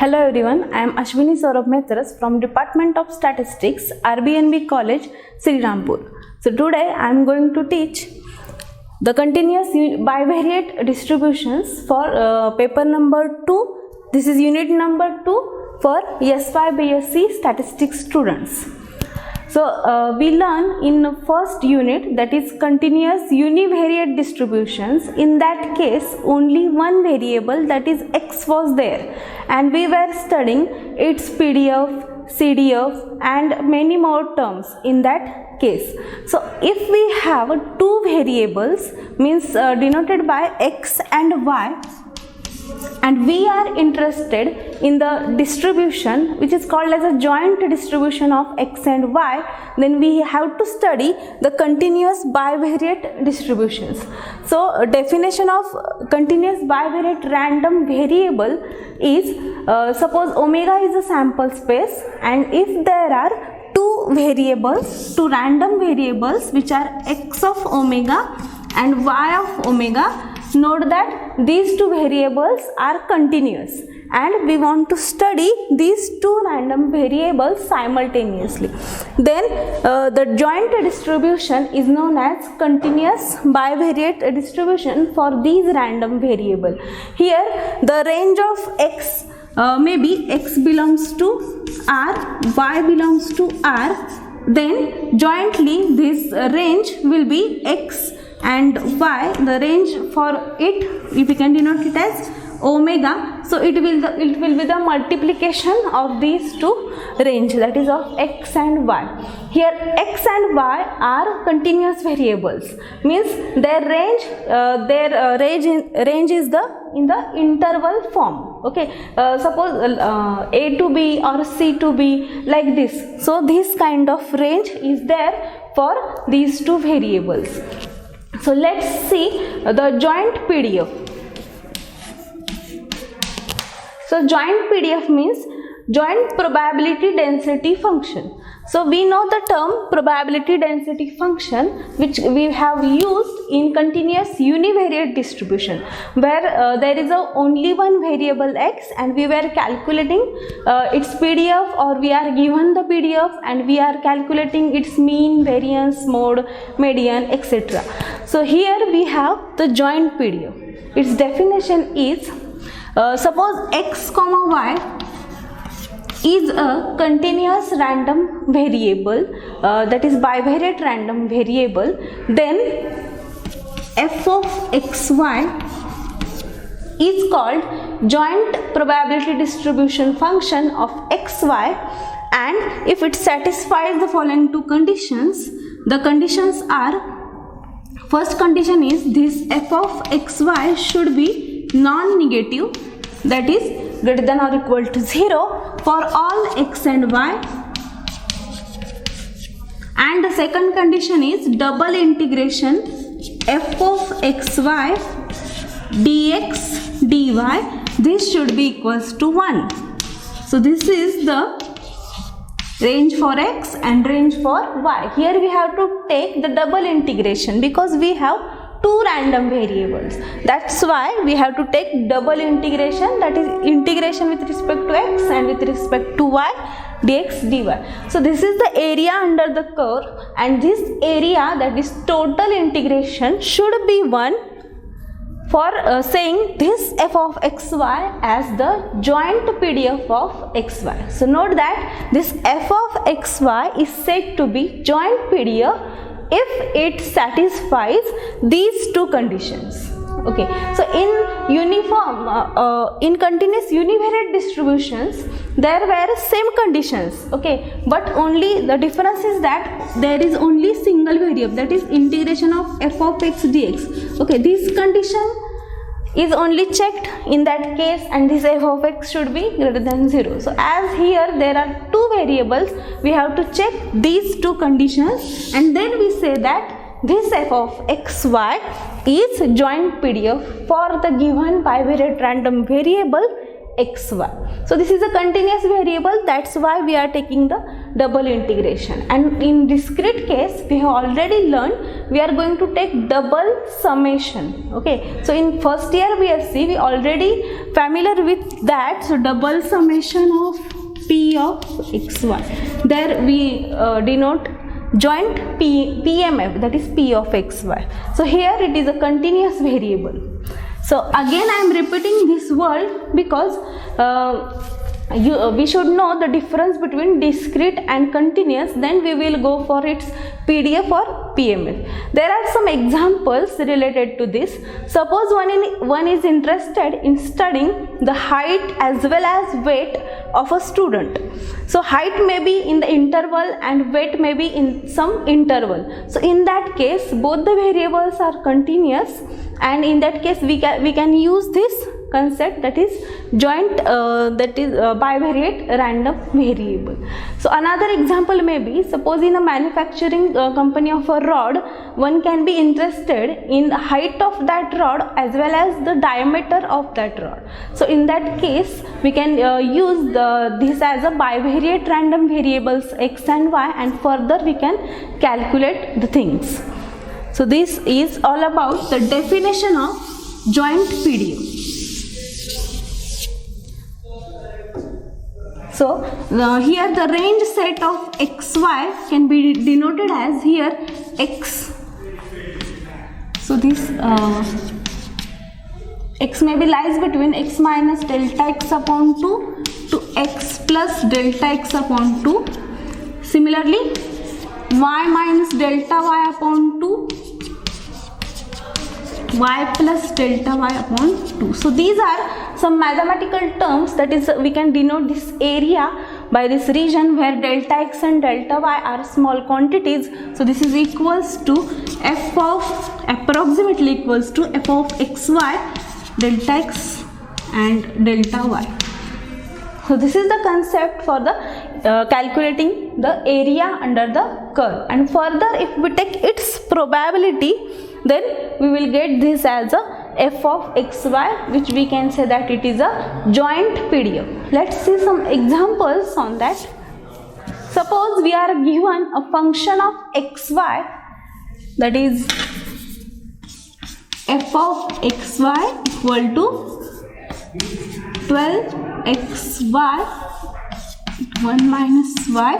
Hello everyone, I am Ashwini Saurabh Mehtaras from Department of Statistics, RBNB College, Srirampur. So today I am going to teach the continuous bivariate distributions for paper number 2. This is unit number 2 for S5 BSc Statistics students. So we learn in the first unit, that is continuous univariate distributions. In that case only one variable, that is x, was there, and we were studying its PDF, CDF and many more terms in that case. So if we have two variables, means denoted by x and y, and we are interested in the distribution which is called as a joint distribution of x and y, then we have to study the continuous bivariate distributions. So definition of continuous bivariate random variable is, suppose omega is a sample space, and if there are two random variables which are x of omega and y of omega, note that these two variables are continuous and we want to study these two random variables simultaneously. Then the joint distribution is known as continuous bivariate distribution for these random variable. Here the range of x maybe x belongs to R, y belongs to R, then jointly this range will be x and y. The range for it, if we can denote it as omega, so it will be the multiplication of these two range, that is of x and y. Here x and y are continuous variables, means their range range is in the interval form. Okay, suppose a to b or c to b, like this. So this kind of range is there for these two variables. So let's see the joint PDF. So joint PDF means joint probability density function. So we know the term probability density function, which we have used in continuous univariate distribution, where there is only one variable x and we were calculating its PDF, or we are given the PDF and we are calculating its mean, variance, mode, median, etc. So here we have the joint PDF. Its definition is, suppose x comma y is a continuous random variable, that is bivariate random variable, then f of xy is called joint probability distribution function of xy, and if it satisfies the following two conditions. The conditions are, first condition is this f of xy should be non-negative, that is greater than or equal to 0 for all x and y, and the second condition is double integration f of xy dx dy, this should be equals to 1. So this is the range for x and range for y. Here we have to take the double integration because we have two random variables. That's why we have to take double integration, that is integration with respect to x and with respect to y, dx dy. So this is the area under the curve, and this area, that is total integration, should be 1 for saying this f of xy as the joint PDF of xy. So note that this f of xy is said to be joint PDF if it satisfies these two conditions. Okay, so in in continuous univariate distributions there were same conditions, okay, but only the difference is that there is only single variable, that is integration of f of x dx. Okay, this condition is only checked in that case, and this f of x should be greater than 0. So as here there are two variables, we have to check these two conditions, and then we say that this f of xy is joint PDF for the given bivariate random variable xy. So this is a continuous variable, that's why we are taking the double integration. And in discrete case we have already learned we are going to take double summation. Okay, so in first year BSc we already familiar with that. So double summation of P of xy, there we denote joint PMF, that is P of xy. So here it is a continuous variable. So again I am repeating this word because we should know the difference between discrete and continuous, then we will go for its PDF or PMF. There are some examples related to this. Suppose one is interested in studying the height as well as weight of a student. So height may be in the interval and weight may be in some interval. So in that case both the variables are continuous, and in that case we can use this concept, that is joint bivariate random variable. So another example may be, suppose in a manufacturing company of a rod, one can be interested in the height of that rod as well as the diameter of that rod. So in that case we can use this as a bivariate random variables x and y, and further we can calculate the things. So this is all about the definition of joint PDF. So here the range set of xy can be denoted as here x. So this x may be lies between x minus delta x upon 2 to x plus delta x upon 2. Similarly y minus delta y upon 2, y plus delta y upon 2. So these are some mathematical terms, that is we can denote this area by this region where delta x and delta y are small quantities. So this is equals to f of, approximately equals to f of xy, delta x and delta y. So this is the concept for the calculating the area under the curve, and further if we take its probability, then we will get this as a f of xy, which we can say that it is a joint PDF. Let's see some examples on that. Suppose we are given a function of xy, that is f of xy equal to 12xy 1 minus y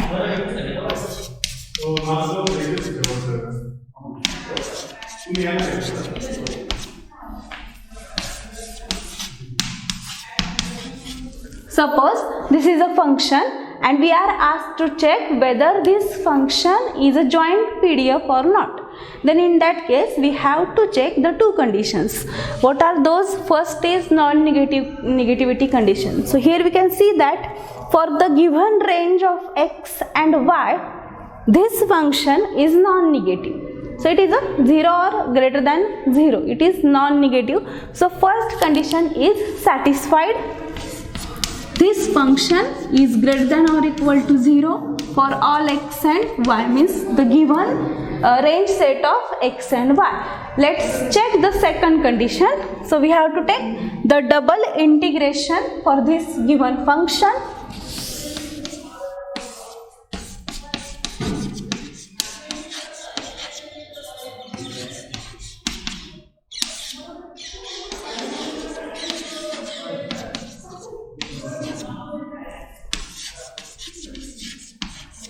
Suppose this is a function and we are asked to check whether this function is a joint PDF or not. Then in that case we have to check the two conditions. What are those? First is non-negativity condition. So here we can see that for the given range of x and y, this function is non-negative. So it is a 0 or greater than 0. It is non-negative. So first condition is satisfied. This function is greater than or equal to 0 for all x and y, means the given range set of x and y. Let's check the second condition. So we have to take the double integration for this given function.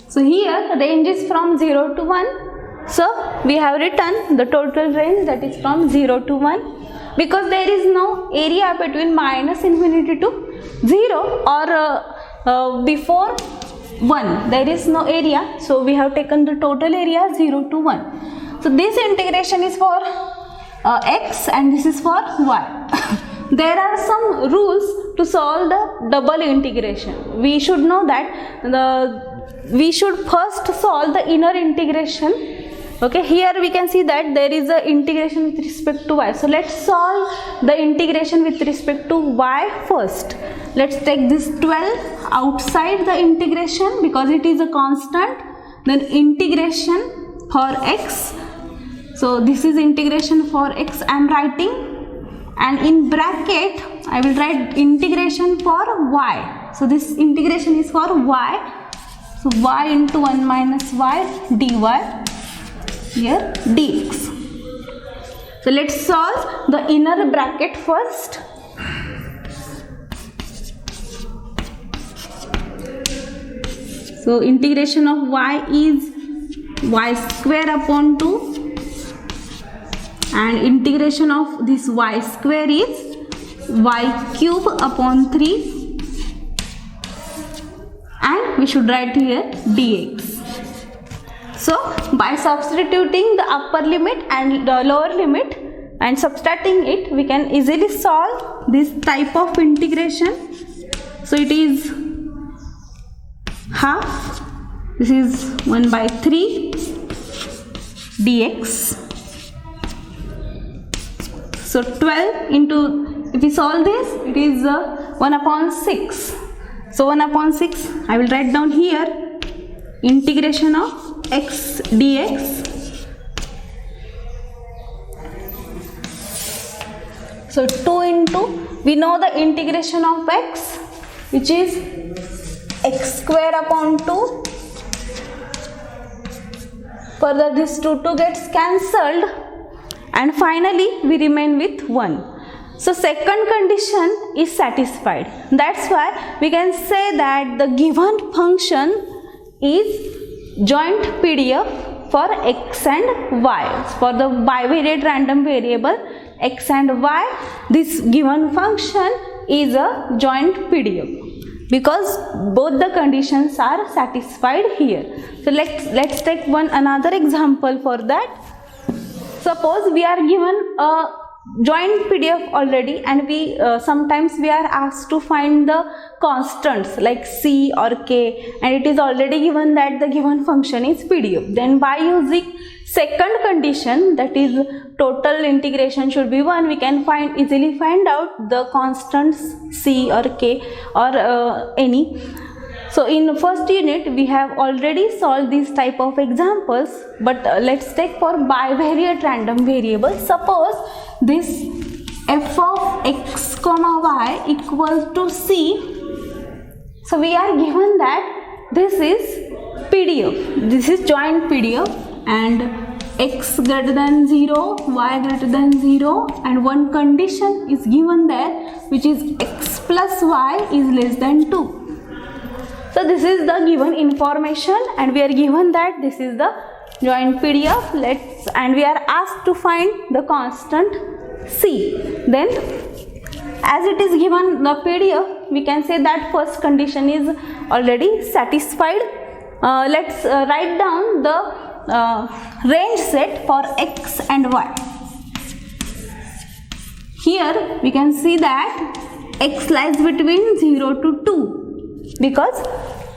So here range is from 0 to 1. So we have written the total range, that is from 0 to 1. Because there is no area between minus infinity to 0 or before 1. There is no area. So we have taken the total area 0 to 1. So this integration is for x and this is for y. There are some rules to solve the double integration. We should know that we should first solve the inner integration. Okay, here we can see that there is a integration with respect to y. So let's solve the integration with respect to y first. Let's take this 12 outside the integration because it is a constant. Then integration for x. So this is integration for x I am writing, and in bracket I will write integration for y. So this integration is for y. So y into 1 minus y dy. here dx. So let's solve the inner bracket first. So integration of y is y square upon 2 and integration of this y square is y cube upon 3, and we should write here dx. So by substituting the upper limit and the lower limit and subtracting it, we can easily solve this type of integration. So it is half, this is 1 by 3 dx. So 12 into, if we solve this, it is 1 upon 6. So 1 upon 6, I will write down here integration of x dx. So 2 into, we know the integration of x, which is x square upon 2. Further this 2 gets cancelled and finally we remain with 1. So second condition is satisfied. That's why we can say that the given function is joint PDF for x and y. For the bivariate random variable x and y, this given function is a joint PDF because both the conditions are satisfied here. So let's take another example for that. Suppose we are given a joint PDF already, and we sometimes we are asked to find the constants like c or k, and it is already given that the given function is PDF. Then by using second condition, that is total integration should be 1, we can easily find out the constants c or k or any. So in first unit we have already solved this type of examples, but let's take for bivariate random variable. Suppose this f of x comma y equals to c. So we are given that this is PDF, this is joint PDF, and x greater than 0, y greater than 0, and one condition is given there, which is x plus y is less than 2. So this is the given information, and we are given that this is the joint PDF. And we are asked to find the constant c. Then as it is given the PDF, we can say that first condition is already satisfied. Let's write down the range set for x and y. Here we can see that x lies between 0 to 2. Because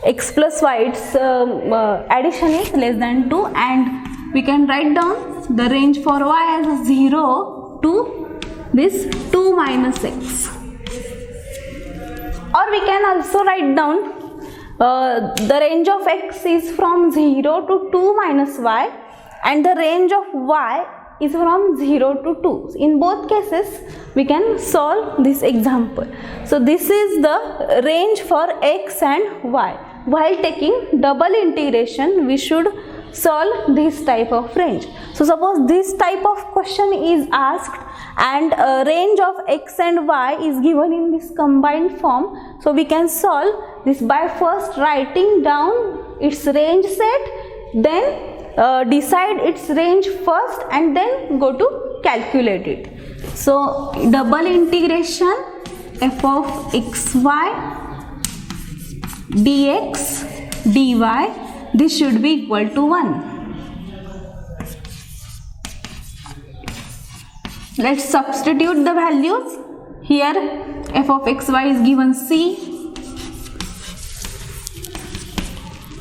x plus y, its addition is less than 2, and we can write down the range for y as 0 to this 2 minus x. Or we can also write down the range of x is from 0 to 2 minus y, and the range of y is from 0 to 2. In both cases, we can solve this example. So this is the range for x and y. While taking double integration, we should solve this type of range. So suppose this type of question is asked and a range of x and y is given in this combined form. So we can solve this by first writing down its range set, then decide its range first, and then go to calculate it. So double integration f of xy dx dy, this should be equal to 1. Let's substitute the values. Here f of xy is given c.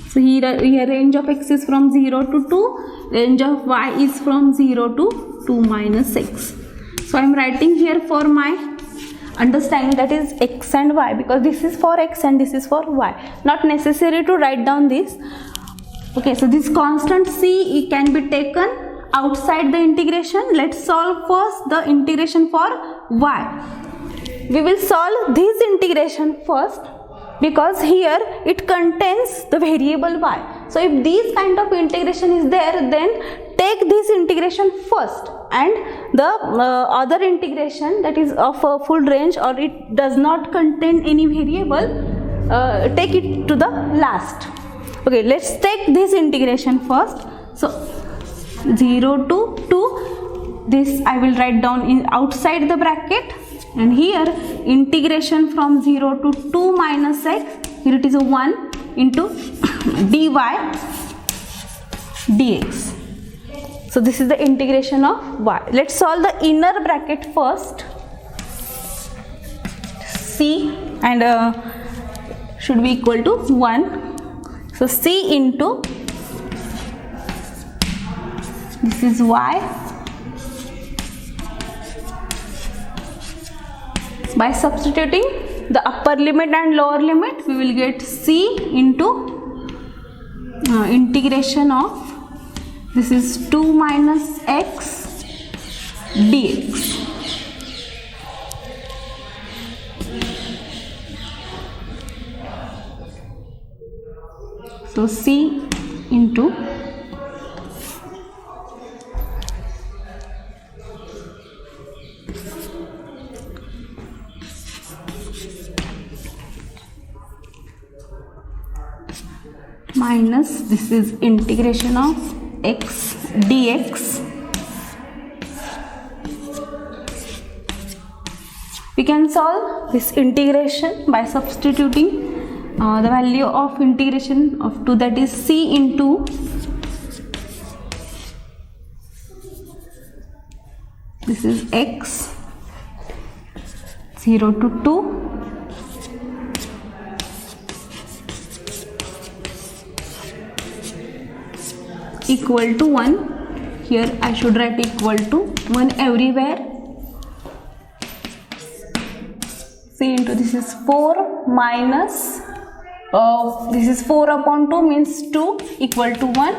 So here range of x is from 0 to 2, range of y is from 0 to 2 minus x. So I am writing here for my understanding, that is x and y, because this is for x and this is for y. Not necessary to write down this. Okay, so this constant c can be taken outside the integration. Let's solve first the integration for y. We will solve this integration first, because here it contains the variable y. So if these kind of integration is there, then take this integration first, and the other integration that is of a full range or it does not contain any variable, take it to the last. Okay, let's take this integration first. So 0 to 2, this I will write down in outside the bracket, and here integration from 0 to 2 minus x, here it is a 1 into dy dx. So this is the integration of y. Let's solve the inner bracket first. C and should be equal to 1. So c into, this is y. By substituting the upper limit and lower limit, we will get c into integration of, this is 2 minus x dx. So c into minus, this is integration of x dx. We can solve this integration by substituting the value of integration of 2, that is c into this is x 0 to 2 equal to 1. Here I should write equal to 1 everywhere. C into, this is 4 minus this is 4 upon 2 means 2 equal to 1.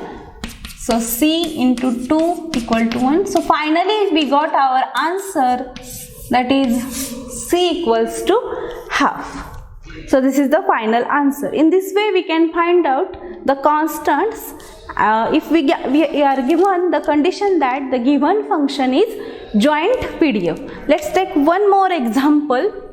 So c into 2 equal to 1. So finally we got our answer, that is c equals to half. So this is the final answer. In this way we can find out the constants if we are given the condition that the given function is joint PDF. Let's take one more example.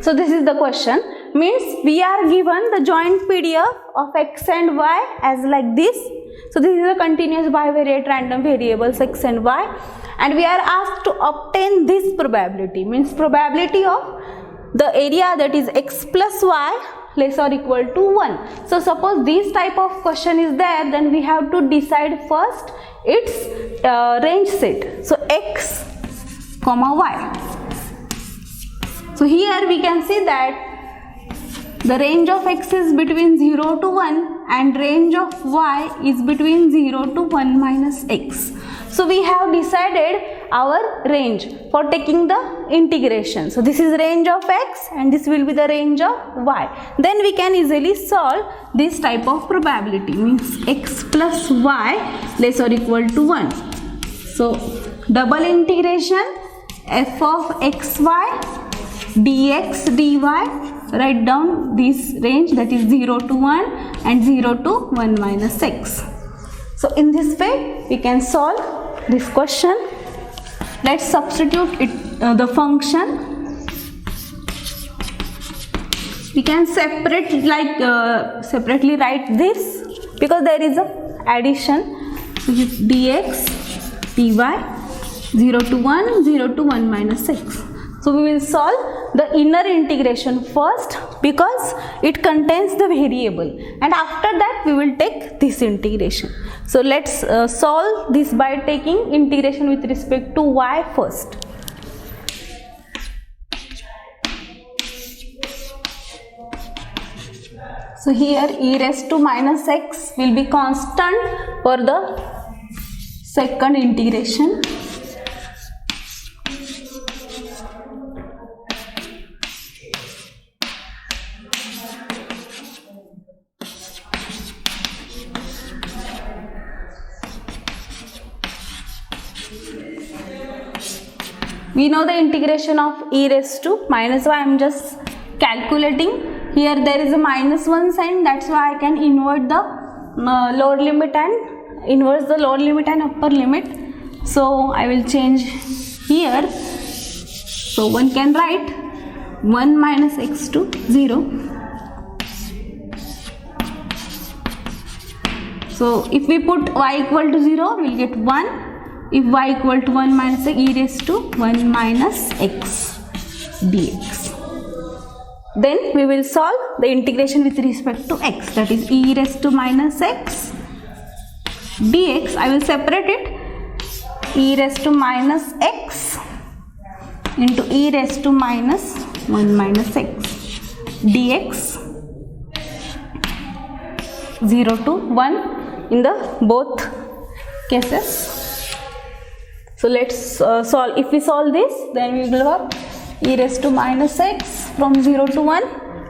So this is the question, means we are given the joint PDF of x and y as like this. So this is a continuous bivariate random variables x and y, and we are asked to obtain this probability, means probability of the area that is x plus y less or equal to 1. So suppose this type of question is there, then we have to decide first its range set. So x comma y. So here we can see that the range of x is between 0 to 1 and range of y is between 0 to 1 minus x. So we have decided our range for taking the integration. So this is range of x and this will be the range of y. Then we can easily solve this type of probability, means x plus y less or equal to 1. So double integration f of xy dx dy, write down this range, that is 0 to 1 and 0 to 1 minus x. So in this way we can solve this question. Let's substitute it the function. We can separate separately write this because there is a addition. So this dx dy 0 to 1 0 to 1 minus x. So we will solve the inner integration first because it contains the variable, and after that we will take this integration. So let's solve this by taking integration with respect to y first. So here e raised to minus x will be constant for the second integration. We know the integration of e raised to minus y. I am just calculating. Here there is a minus 1 sign, that's why I can invert the lower limit and inverse the lower limit and upper limit. So I will change here. So one can write 1 minus x to 0. So if we put y equal to 0, we will get 1. If y equal to 1 minus e raised to 1 minus x dx. Then we will solve the integration with respect to x, that is e raised to minus x dx. I will separate it, e raised to minus x into e raised to minus 1 minus x dx, 0 to 1 in the both cases. So let's solve. If we solve this, then we will have e raised to minus x from 0 to 1,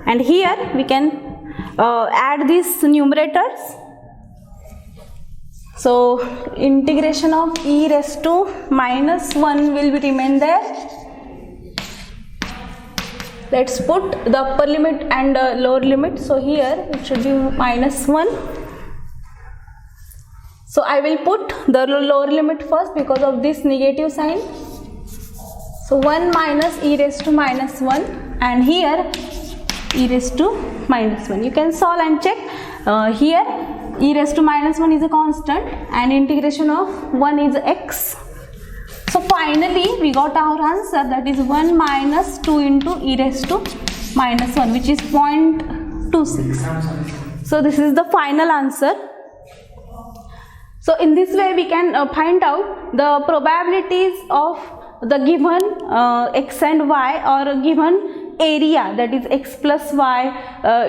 and here we can add these numerators. So integration of e raised to minus 1 will be remain there. Let's put the upper limit and lower limit. So here it should be minus 1. So I will put the lower limit first because of this negative sign. So 1 minus e raised to minus 1, and here e raised to minus 1. You can solve and check. Here e raised to minus 1 is a constant and integration of 1 is x. So finally we got our answer, that is 1 minus 2 into e raised to minus 1, which is 0.26. So this is the final answer. So in this way we can find out the probabilities of the given x and y, or a given area, that is x plus y.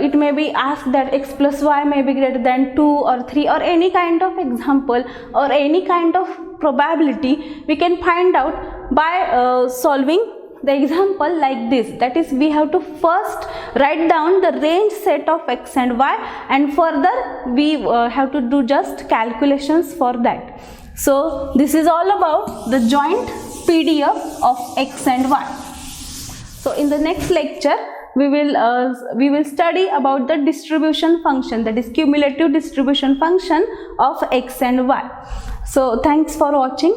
It may be asked that x plus y may be greater than 2 or 3, or any kind of example or any kind of probability we can find out by solving the example like this. That is, we have to first write down the range set of x and y, and further we have to do just calculations for that. So this is all about the joint PDF of x and y. So in the next lecture we will study about the distribution function, that is cumulative distribution function of x and y. So thanks for watching.